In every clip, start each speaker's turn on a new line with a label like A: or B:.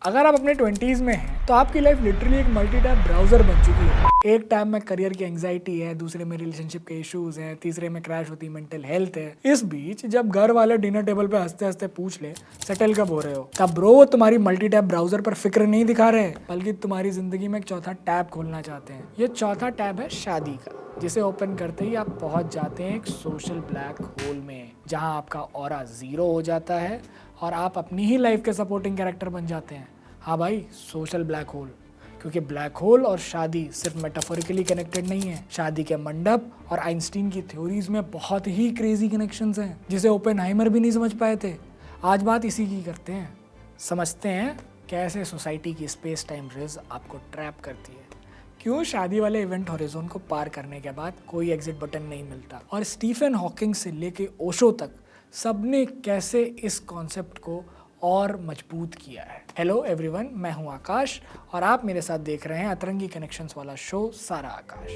A: अगर आप अपने 20s में हैं तो आपकी लाइफ लिटरली एक मल्टी टैब ब्राउजर बन चुकी है। एक टैब में करियर की एंग्जाइटी है, दूसरे में रिलेशनशिप के इश्यूज हैं, तीसरे में क्रैश होती मेंटल हेल्थ है। इस बीच जब घर वाले डिनर टेबल पे हंसते हंसते पूछ ले सेटल कब हो रहे हो, तब ब्रो वो तुम्हारी मल्टी टैब ब्राउजर पर फिक्र नहीं दिखा रहे, बल्कि तुम्हारी जिंदगी में एक चौथा टैब खोलना चाहते हैं। ये चौथा टैब है शादी का, जिसे ओपन करते ही आप पहुंच जाते हैं एक सोशल ब्लैक होल में, जहां आपका ऑरा जीरो हो जाता है और आप अपनी ही लाइफ के सपोर्टिंग कैरेक्टर बन जाते हैं। हाँ भाई, सोशल ब्लैक होल। क्योंकि ब्लैक होल और शादी सिर्फ मेटाफोरिकली कनेक्टेड नहीं है। शादी के मंडप और आइंस्टीन की थ्योरीज में बहुत ही क्रेजी कनेक्शंस हैं, जिसे ओपेनहाइमर भी नहीं समझ पाए थे। आज बात इसी की करते हैं, समझते हैं कैसे सोसाइटी की स्पेस टाइम रिज आपको ट्रैप करती है, क्यों शादी वाले इवेंट हॉरिजॉन को पार करने के बाद कोई एग्जिट बटन नहीं मिलता, और स्टीफन हॉकिंग से लेके ओशो तक सबने कैसे इस कॉन्सेप्ट को और मजबूत किया है। हेलो एवरीवन, मैं हूं आकाश और आप मेरे साथ देख रहे हैं अतरंगी कनेक्शंस वाला शो सारा आकाश।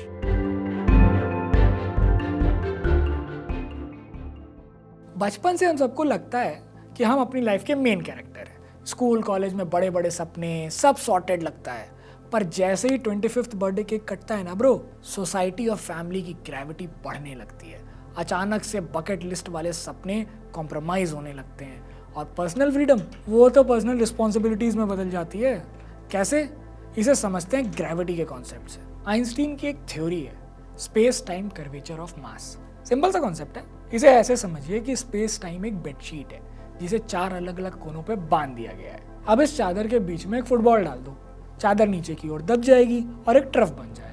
A: बचपन से हम सबको लगता है कि हम अपनी लाइफ के मेन कैरेक्टर हैं। स्कूल कॉलेज में बड़े बड़े सपने, सब सॉर्टेड लगता है, पर जैसे ही 25th बर्थडे केक कटता है ना ब्रो, सोसाइटी और फैमिली की ग्रेविटी बढ़ने लगती है। अचानक से बकेट लिस्ट वाले सपने कॉम्प्रोमाइज होने लगते हैं और पर्सनल फ्रीडम वो तो पर्सनल रिस्पॉन्सिबिलिटीज में बदल जाती है। कैसे? इसे समझते हैं ग्रेविटी के कॉन्सेप्ट से। आइंस्टीन की एक थ्योरी है, space time curvature of mass. Simple सा कॉन्सेप्ट है। इसे ऐसे समझिए कि स्पेस टाइम एक बेडशीट है जिसे 4 अलग अलग कोनों पे बांध दिया गया है। अब इस चादर के बीच में एक फुटबॉल डाल दो, चादर नीचे की ओर दब जाएगी और एक ट्रफ बन जाएगा।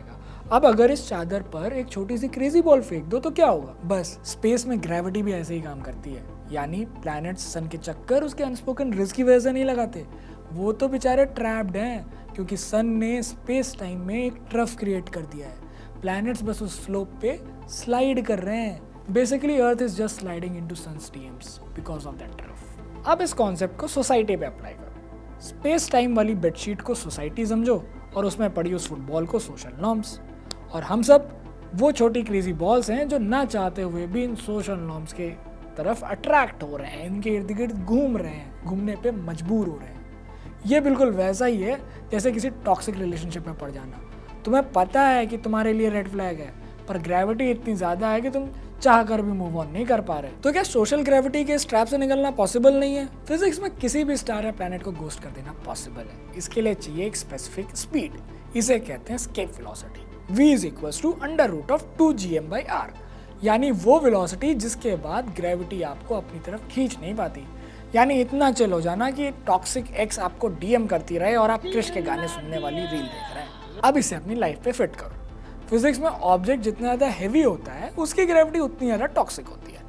A: अब अगर इस चादर पर एक छोटी सी क्रेजी बॉल फेंक दो तो क्या होगा? बस स्पेस में ग्रेविटी भी ऐसे ही काम करती है। यानी प्लैनेट्स सन के चक्कर उसके अनस्पोकन रिज की वजह से नहीं लगाते, वो तो बेचारे ट्रैप्ड हैं, क्योंकि सन ने स्पेस टाइम में एक ट्रफ क्रिएट कर दिया है। प्लैनेट्स बस उस स्लोप पे स्लाइड कर रहे हैं। Basically earth is just sliding into sun's dims because of that trough. अब इस कॉन्सेप्ट को सोसाइटी पे अप्लाई करो। स्पेस टाइम वाली बेडशीट को सोसाइटी समझो और उसमें पड़ी उस फुटबॉल को सोशल नॉर्म्स, और हम सब वो छोटी क्रेजी बॉल्स हैं जो ना चाहते हुए भी इन सोशल नॉर्म्स के तरफ अट्रैक्ट हो रहे हैं, इनके इर्द गिर्द घूम रहे हैं, घूमने पे मजबूर हो रहे हैं। ये बिल्कुल वैसा ही है जैसे किसी टॉक्सिक रिलेशनशिप में पड़ जाना। तुम्हें पता है कि तुम्हारे लिए रेड फ्लैग है, पर ग्रेविटी इतनी ज़्यादा है कि तुम चाह कर भी मूव ऑन नहीं कर पा रहे। तो क्या सोशल ग्रेविटी के इस ट्रैप से निकलना पॉसिबल नहीं है? फिजिक्स में किसी भी स्टार या प्लैनेट को घोस्ट कर देना पॉसिबल है। इसके लिए चाहिए एक स्पेसिफिक स्पीड, इसे कहते हैं escape velocity. v is equals to under root of 2gm/r, यानी वो वेलोसिटी जिसके बाद ग्रेविटी आपको अपनी तरफ खींच नहीं पाती। यानी इतना चिल हो जाना कि टॉक्सिक एक्स आपको डीएम करती रहे और आप क्रिश के गाने सुनने वाली रील देख रहे हैं। अब इसे अपनी लाइफ पे फिट करो। फिजिक्स में ऑब्जेक्ट जितना ज़्यादा हैवी होता है उसकी ग्रेविटी उतनी ज़्यादा टॉक्सिक होती है।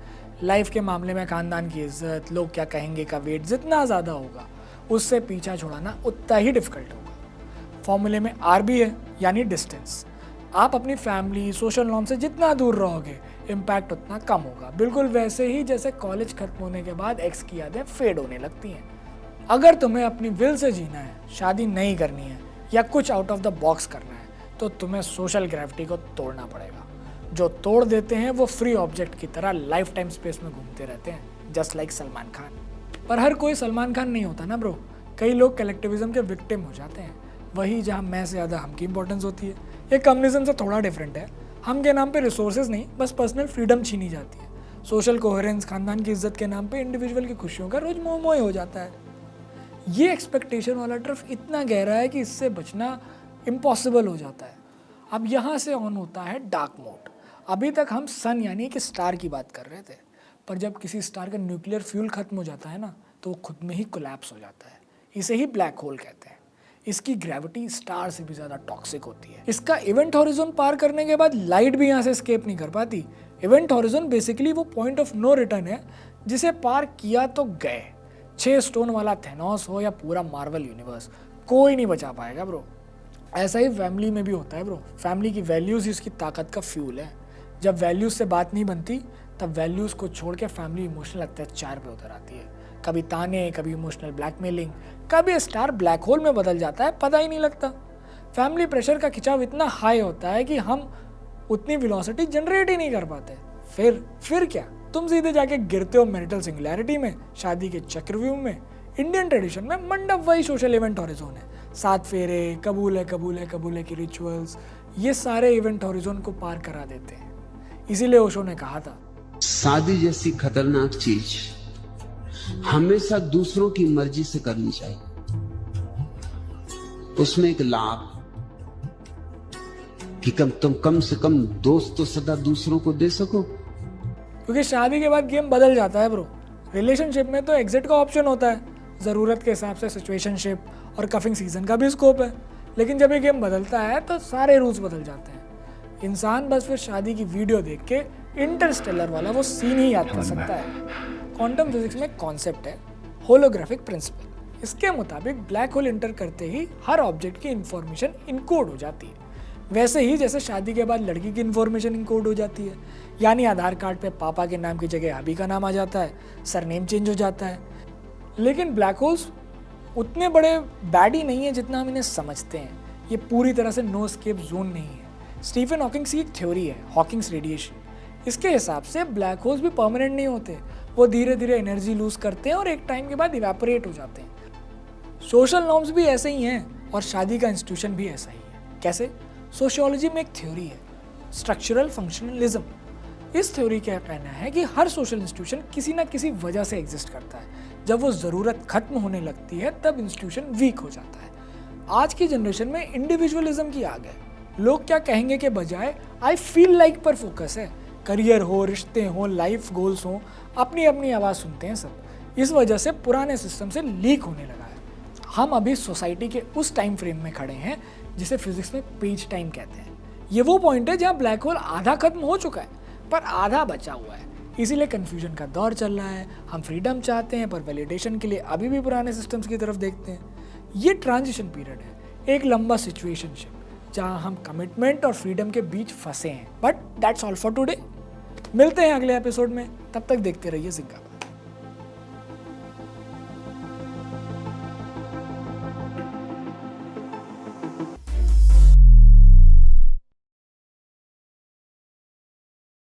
A: लाइफ के मामले में खानदान की इज्जत, लोग क्या कहेंगे का वेट जितना ज़्यादा होगा, उससे पीछा छुड़ाना उतना ही डिफिकल्ट होगा। फॉर्मूले में आर भी है, यानी डिस्टेंस। आप अपनी फैमिली, सोशल नॉर्म से जितना दूर रहोगे, इम्पैक्ट उतना कम होगा। बिल्कुल वैसे ही जैसे कॉलेज खत्म होने के बाद एक्स की यादें फेड होने लगती हैं। अगर तुम्हें अपनी विल से जीना है, शादी नहीं करनी है या कुछ आउट ऑफ द बॉक्स करना है, तो तुम्हें सोशल ग्रेविटी को तोड़ना पड़ेगा। जो तोड़ देते हैं वो फ्री ऑब्जेक्ट की तरह लाइफ टाइम स्पेस में घूमते रहते हैं, जस्ट लाइक सलमान खान। पर हर कोई सलमान खान नहीं होता ना ब्रो। कई लोग कलेक्टिविज्म के विक्टिम हो जाते हैं, वही जहाँ मैं से ज़्यादा हम की इंपॉर्टेंस होती है। ये कम्युनिज्म से थोड़ा डिफरेंट है। हम के नाम पे रिसोर्सेज नहीं, बस पर्सनल फ्रीडम छीनी जाती है। सोशल कोहेरेंस, खानदान की इज्जत के नाम पे इंडिविजुअल की खुशियों का रोज मोह हो जाता है। ये एक्सपेक्टेशन वाला ट्रफ इतना गहरा है कि इससे बचना इम्पॉसिबल हो जाता है। अब यहाँ से ऑन होता है डार्क मोड। अभी तक हम सन यानी कि स्टार की बात कर रहे थे, पर जब किसी स्टार का न्यूक्लियर फ्यूल खत्म हो जाता है ना, तो वो खुद में ही कोलैप्स हो जाता है। इसे ही ब्लैक होल कहते हैं। इसकी ग्रेविटी स्टार से भी ज़्यादा टॉक्सिक होती है। इसका इवेंट हॉरिजॉन पार करने के बाद लाइट भी यहाँ से एस्केप नहीं कर पाती। इवेंट हॉरिजॉन बेसिकली वो पॉइंट ऑफ नो रिटर्न है, जिसे पार किया तो गए। 6 स्टोन वाला थेनोस हो या पूरा मार्वल यूनिवर्स, कोई नहीं बचा पाएगा ब्रो। ऐसा ही फैमिली में भी होता है ब्रो। फैमिली की वैल्यूज़ ही उसकी ताकत का फ्यूल है। जब वैल्यूज़ से बात नहीं बनती, तब वैल्यूज़ को छोड़ के फैमिली इमोशनल अत्याचार पे उतर आती है। कभी ताने, कभी इमोशनल ब्लैकमेलिंग, कभी स्टार ब्लैक होल में बदल जाता है, पता ही नहीं लगता। फैमिली प्रेशर का खिंचाव इतना हाई होता है कि हम उतनी वेलोसिटी जनरेट ही नहीं कर पाते। फिर क्या? तुम सीधे जाके गिरते हो मैरिटल सिंगुलैरिटी में, शादी के चक्रव्यूह में। इंडियन ट्रेडिशन में मंडप वही सोशल इवेंट हॉरिजोन है। 7 फेरे, कबूल है कबूल है कबूल है की रिचुअल्स, ये सारे इवेंट हॉरिजोन को पार करा देते हैं। इसीलिए ओशो ने कहा था,
B: शादी जैसी खतरनाक चीज हमेशा दूसरों की मर्जी से करनी चाहिए। उसमें एक लाभ कि तुम कम से कम दोस्त तो सदा दूसरों को दे सको।
A: क्योंकि शादी के बाद गेम बदल जाता है ब्रो। रिलेशनशिप में तो एग्जिट का ऑप्शन होता है, ज़रूरत के हिसाब से सिचुएशनशिप और कफिंग सीजन का भी स्कोप है। लेकिन जब ये गेम बदलता है तो सारे रूल्स बदल जाते हैं। इंसान बस फिर शादी की वीडियो देख के इंटरस्टेलर वाला वो सीन ही याद कर सकता है। क्वांटम फिजिक्स में कॉन्सेप्ट है होलोग्राफिक प्रिंसिपल। इसके मुताबिक ब्लैक होल इंटर करते ही हर ऑब्जेक्ट की इंफॉर्मेशन इनकोड हो जाती है, वैसे ही जैसे शादी के बाद लड़की की इंफॉर्मेशन इनकोड हो जाती है। यानी आधार कार्ड पे पापा के नाम की जगह अभी का नाम आ जाता है, सरनेम चेंज हो जाता है। लेकिन ब्लैक होल्स उतने बड़े बैडी नहीं है जितना हम इन्हें समझते हैं। ये पूरी तरह से नो एस्केप जोन नहीं है। स्टीफन हॉकिंग्स की एक थ्योरी है, हॉकिंग्स रेडिएशन। इसके हिसाब से ब्लैक होल्स भी परमानेंट नहीं होते, वो धीरे धीरे एनर्जी लूज करते हैं और एक टाइम के बाद इवेपोरेट हो जाते हैं। सोशल नॉर्म्स भी ऐसे ही हैं और शादी का इंस्टीट्यूशन भी ऐसा ही है। कैसे? सोशियोलॉजी में एक थ्योरी है स्ट्रक्चरल फंक्शनलिज्म। इस थ्योरी का कहना है कि हर सोशल इंस्टीट्यूशन किसी ना किसी वजह से एग्जिस्ट करता है। जब वो ज़रूरत खत्म होने लगती है तब इंस्टीट्यूशन वीक हो जाता है। आज की जनरेशन में इंडिविजुअलिज्म की आग है। लोग क्या कहेंगे के बजाय आई फील लाइक पर फोकस है। करियर हो, रिश्ते हो, लाइफ गोल्स हो, अपनी अपनी आवाज़ सुनते हैं सब। इस वजह से पुराने सिस्टम से लीक होने लगा है। हम अभी सोसाइटी के उस टाइम फ्रेम में खड़े हैं जिसे फिजिक्स में पेज टाइम कहते हैं। ये वो पॉइंट है जहाँ ब्लैक होल आधा खत्म हो चुका है पर आधा बचा हुआ है। इसीलिए कन्फ्यूजन का दौर चल रहा है। हम फ्रीडम चाहते हैं पर वैलिडेशन के लिए अभी भी पुराने सिस्टम्स की तरफ देखते हैं। ये ट्रांजिशन पीरियड है, एक लंबा सिचुएशनशिप जहाँ हम कमिटमेंट और फ्रीडम के बीच फंसे हैं। But that's all for today. मिलते हैं अगले एपिसोड में, तब तक देखते रहिए जिंगा।